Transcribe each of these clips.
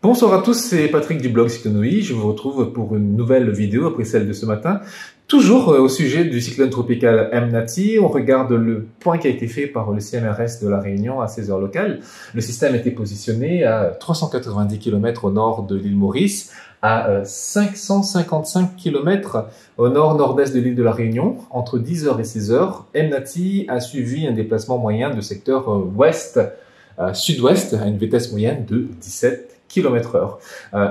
Bonsoir à tous, c'est Patrick du blog Cyclonoï. Je vous retrouve pour une nouvelle vidéo après celle de ce matin. Toujours au sujet du cyclone tropical Emnati, on regarde le point qui a été fait par le CMRS de La Réunion à 16 heures locales. Le système était positionné à 390 km au nord de l'île Maurice, à 555 km au nord-nord-est de l'île de La Réunion. Entre 10 heures et 16 heures, Emnati a suivi un déplacement moyen de secteur ouest-sud-ouest à une vitesse moyenne de 17 km/h.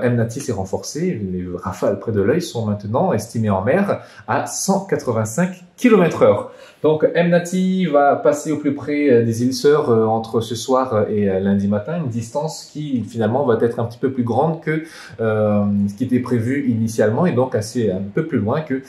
Emnati s'est renforcé, les rafales près de l'œil sont maintenant estimées en mer à 185 km/h. Donc Emnati va passer au plus près des îles Sœurs entre ce soir et lundi matin, une distance qui finalement va être un petit peu plus grande que ce qui était prévu initialement et donc un peu plus loin que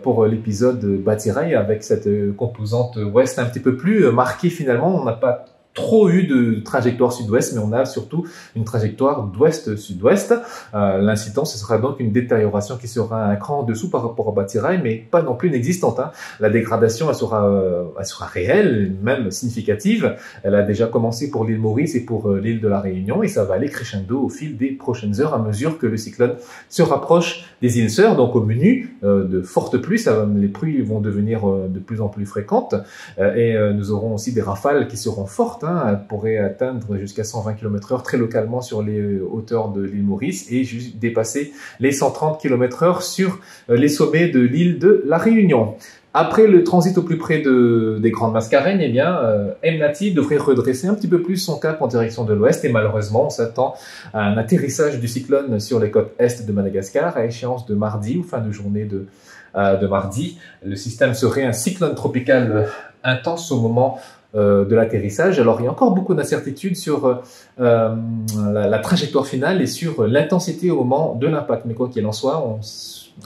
pour l'épisode Batiraï avec cette composante ouest un petit peu plus marquée finalement. On n'a pas trop eu de trajectoire sud-ouest, mais on a surtout une trajectoire d'ouest-sud-ouest. L'incitant, ce sera donc une détérioration qui sera un cran en dessous par rapport au Batiraï, mais pas non plus inexistante. La dégradation, elle sera réelle, même significative. Elle a déjà commencé pour l'île Maurice et pour l'île de la Réunion, et ça va aller crescendo au fil des prochaines heures à mesure que le cyclone se rapproche des îles Sœurs. Donc au menu de fortes pluies, les pluies vont devenir de plus en plus fréquentes, et nous aurons aussi des rafales qui seront fortes. Elle pourrait atteindre jusqu'à 120 km/h très localement sur les hauteurs de l'île Maurice et dépasser les 130 km/h sur les sommets de l'île de la Réunion. Après le transit au plus près des Grandes Mascareignes, eh bien, Emnati devrait redresser un petit peu plus son cap en direction de l'ouest et malheureusement, on s'attend à un atterrissage du cyclone sur les côtes est de Madagascar à échéance de mardi ou fin de journée de mardi. Le système serait un cyclone tropical intense au moment de l'atterrissage. Alors, il y a encore beaucoup d'incertitudes sur la trajectoire finale et sur l'intensité au moment de l'impact. Mais quoi qu'il en soit, on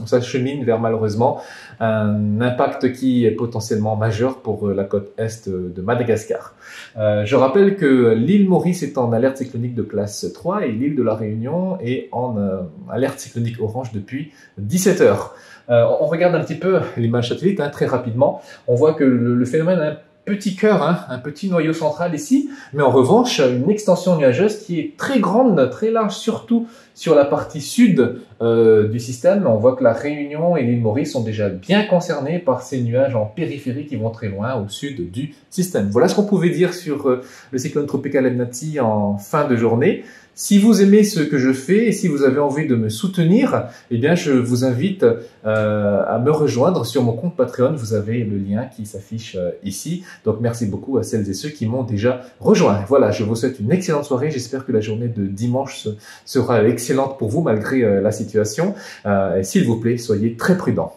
s'achemine vers malheureusement un impact qui est potentiellement majeur pour la côte est de Madagascar. Je rappelle que l'île Maurice est en alerte cyclonique de classe 3 et l'île de la Réunion est en alerte cyclonique orange depuis 17 heures. On regarde un petit peu l'image satellite très rapidement. On voit que le phénomène a un petit cœur, un petit noyau central ici, mais en revanche, une extension nuageuse qui est très grande, très large, surtout sur la partie sud du système. On voit que la Réunion et l'île Maurice sont déjà bien concernés par ces nuages en périphérie qui vont très loin au sud du système. Voilà ce qu'on pouvait dire sur le cyclone tropical Emnati en fin de journée. Si vous aimez ce que je fais et si vous avez envie de me soutenir, eh bien, je vous invite à me rejoindre sur mon compte Patreon. Vous avez le lien qui s'affiche ici. Donc, merci beaucoup à celles et ceux qui m'ont déjà rejoint. Voilà, je vous souhaite une excellente soirée. J'espère que la journée de dimanche sera excellente pour vous malgré la situation. S'il vous plaît, soyez très prudents.